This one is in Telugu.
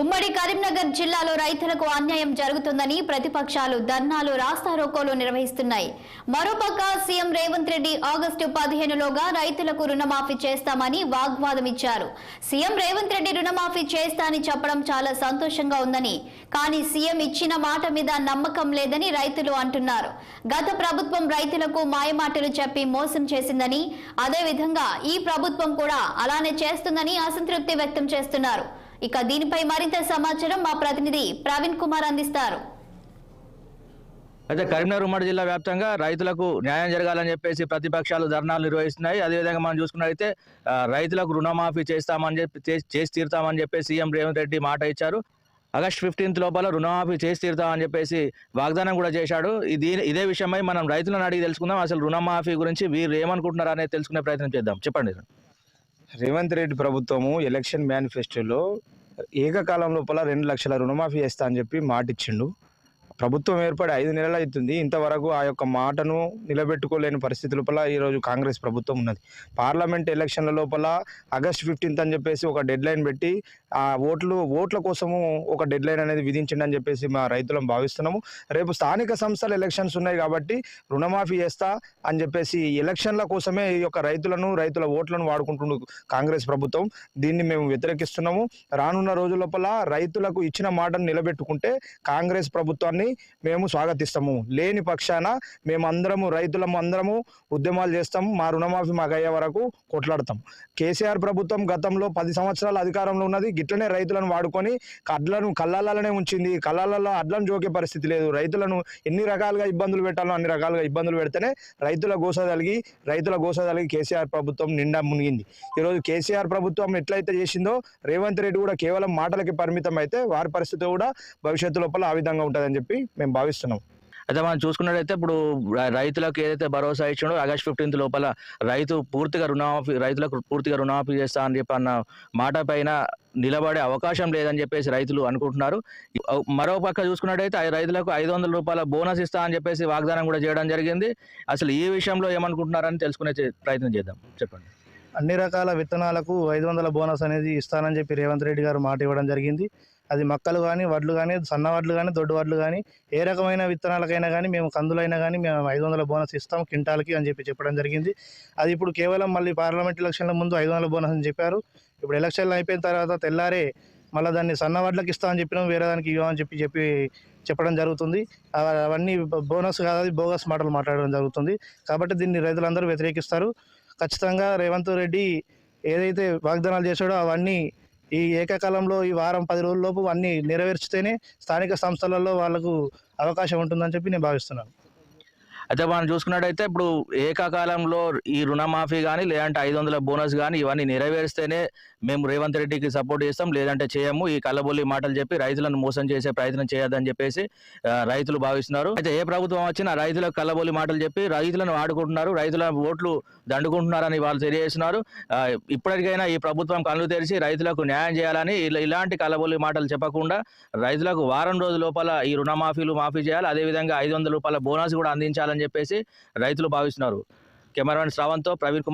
ఉమ్మడి కరీంనగర్ జిల్లాలో రైతులకు అన్యాయం జరుగుతుందని ప్రతిపక్షాలు ధర్నాలు రాస్తారోకోలు నిర్వహిస్తున్నాయి. మరోపక్క సీఎం రేవంత్ రెడ్డి ఆగస్టు 15లోగా రైతులకు రుణమాఫీ చేస్తామని వాగ్వాదం ఇచ్చారు. సీఎం రేవంత్ రెడ్డి రుణమాఫీ చేస్తా అని చెప్పడం చాలా సంతోషంగా ఉందని, కానీ సీఎం ఇచ్చిన మాట మీద నమ్మకం లేదని రైతులు అంటున్నారు. గత ప్రభుత్వం రైతులకు మాయమాటలు చెప్పి మోసం చేసిందని, అదేవిధంగా ఈ ప్రభుత్వం కూడా అలానే చేస్తుందని అసంతృప్తి వ్యక్తం చేస్తున్నారు. ఇక దీనిపై మరింత సమాచారం మా ప్రతినిధి ప్రవీణ్ కుమార్ అందిస్తారు. అయితే కరీంనగర్ ఉమ్మడి జిల్లా వ్యాప్తంగా రైతులకు న్యాయం జరగాలని చెప్పేసి ప్రతిపక్షాలు ధర్నాలు నిర్వహిస్తున్నాయి. అదేవిధంగా మనం చూసుకున్నట్లయితే రైతులకు రుణమాఫీ చేసి తీరుతామని చెప్పేసి సీఎం రేవంత్ రెడ్డి మాట ఇచ్చారు. ఆగస్ట్ 15 లోపల రుణమాఫీ చేసి తీరుతామని చెప్పేసి వాగ్దానం కూడా చేశాడు. ఇదే విషయమై మనం రైతులను అడిగి తెలుసుకుందాం. అసలు రుణమాఫీ గురించి వీరు ఏమనుకుంటున్నారు అనేది తెలుసుకునే ప్రయత్నం చేద్దాం. చెప్పండి. రేవంత్ రెడ్డి ప్రభుత్వము ఎలక్షన్ మేనిఫెస్టోలో ఏకకాలం లోపల 2 లక్షల రుణమాఫీ చేస్తా అని చెప్పి మాట ఇచ్చిండు. ప్రభుత్వం ఏర్పడి 5 నెలలు అవుతుంది. ఇంతవరకు ఆ యొక్క మాటను నిలబెట్టుకోలేని పరిస్థితి లోపల ఈరోజు కాంగ్రెస్ ప్రభుత్వం ఉన్నది. పార్లమెంట్ ఎలక్షన్ల లోపల ఆగస్ట్ 15 అని చెప్పేసి ఒక డెడ్ లైన్ పెట్టి ఆ ఓట్ల కోసము ఒక డెడ్ లైన్ అనేది విధించండి అని చెప్పేసి మా రైతులను భావిస్తున్నాము. రేపు స్థానిక సంస్థల ఎలక్షన్స్ ఉన్నాయి కాబట్టి రుణమాఫీ చేస్తా అని చెప్పేసి ఎలక్షన్ల కోసమే ఈ యొక్క రైతుల ఓట్లను వాడుకుంటుండు కాంగ్రెస్ ప్రభుత్వం. దీన్ని మేము వ్యతిరేకిస్తున్నాము. రానున్న రోజుల లోపల రైతులకు ఇచ్చిన మాటను నిలబెట్టుకుంటే కాంగ్రెస్ ప్రభుత్వాన్ని మేము స్వాగతిస్తాము. లేని పక్షాన మేమందరము రైతులము ఉద్యమాలు చేస్తాము. మా రుణమాఫీ మాకు అయ్యే వరకు కొట్లాడతాం. కేసీఆర్ ప్రభుత్వం గతంలో 10 సంవత్సరాల అధికారంలో ఉన్నది. గిట్లనే రైతులను వాడుకొని అడ్లను కళ్ళాలనే ఉంచింది. కళ్ళాలలో అడ్లను జోకే పరిస్థితి లేదు. రైతులను ఎన్ని రకాలుగా ఇబ్బందులు పెట్టాలో అన్ని రకాలుగా ఇబ్బందులు పెడితేనే రైతుల గోస కలిగి కేసీఆర్ ప్రభుత్వం నిండా మునిగింది. ఈరోజు కేసీఆర్ ప్రభుత్వం ఎట్లయితే చేసిందో రేవంత్ రెడ్డి కూడా కేవలం మాటలకి పరిమితం అయితే వారి పరిస్థితి కూడా భవిష్యత్తు లోపల ఆ విధంగా ఉంటుందని చెప్పి మేము భావిస్తున్నాం. అయితే మనం చూసుకున్నట్లయితే ఇప్పుడు రైతులకు ఏదైతే భరోసా ఇచ్చాడో ఆగస్ట్ 15 లోపల రైతులకు పూర్తిగా రుణమాఫీ చేస్తా అని చెప్పి అన్న మాట పైన నిలబడే అవకాశం లేదని చెప్పేసి రైతులు అనుకుంటున్నారు. మరో పక్క చూసుకున్నట్టయితే రైతులకు 500 రూపాయల బోనస్ ఇస్తా అని చెప్పేసి వాగ్దానం కూడా చేయడం జరిగింది. అసలు ఈ విషయంలో ఏమనుకుంటున్నారని తెలుసుకునే ప్రయత్నం చేద్దాం. చెప్పండి. అన్ని రకాల విత్తనాలకు 500 బోనస్ అనేది ఇస్తానని చెప్పి రేవంత్ రెడ్డి గారు మాట ఇవ్వడం జరిగింది. అది మక్కలు కానీ, వడ్లు కానీ, సన్న వడ్లు కానీ, దొడ్డు వడ్లు కానీ, ఏ రకమైన విత్తనాలకైనా కానీ మేము కందులైనా కానీ మేము 500 బోనస్ ఇస్తాం కింటాలకి అని చెప్పడం జరిగింది. అది ఇప్పుడు కేవలం మళ్ళీ పార్లమెంట్ ఎలక్షన్ల ముందు 500 బోనస్ అని చెప్పారు. ఇప్పుడు ఎలక్షన్లు అయిపోయిన తర్వాత తెల్లారే మళ్ళీ దాన్ని సన్న వడ్లకి ఇస్తామని చెప్పినాం, వేరే దానికి ఇవ్వమని చెప్పడం జరుగుతుంది. అవన్నీ బోనస్ కాదు, అది బోగస్ మాటలు మాట్లాడడం జరుగుతుంది. కాబట్టి దీన్ని రైతులందరూ వ్యతిరేకిస్తారు. ఖచ్చితంగా రేవంత్ రెడ్డి ఏదైతే వాగ్దానాలు చేశాడో అవన్నీ ఈ ఏకకాలంలో ఈ వారం 10 రోజుల లోపు అన్నీ నెరవేర్చితేనే స్థానిక సంస్థలలో వాళ్ళకు అవకాశం ఉంటుందని చెప్పి నేను భావిస్తున్నాను. అయితే మనం చూసుకున్నట్టయితే ఇప్పుడు ఏకకాలంలో ఈ రుణమాఫీ కానీ లేదంటే 500 బోనస్ కానీ ఇవన్నీ నెరవేరిస్తేనే మేము రేవంత్ రెడ్డికి సపోర్ట్ చేస్తాం, లేదంటే చేయము. ఈ కల్లబొల్లి మాటలు చెప్పి రైతులను మోసం చేసే ప్రయత్నం చేయొద్దని చెప్పేసి రైతులు భావిస్తున్నారు. అయితే ఏ ప్రభుత్వం వచ్చినా రైతులకు కల్లబొల్లి మాటలు చెప్పి రైతులను ఆడుకుంటున్నారు, రైతుల ఓట్లు దండుకుంటున్నారని వాళ్ళు తెలియజేస్తున్నారు. ఇప్పటికైనా ఈ ప్రభుత్వం కళ్ళు తెరిచి రైతులకు న్యాయం చేయాలని, ఇలాంటి కల్లబొల్లి మాటలు చెప్పకుండా రైతులకు వారం రోజుల లోపల ఈ రుణమాఫీలు మాఫీ చేయాలి. అదేవిధంగా 500 రూపాయల బోనస్ కూడా అందించాలని చెప్పేసి రైతులు భావిస్తున్నారు. కెమెరామెన్ శ్రావంత్తో ప్రవీణ్ కుమార్.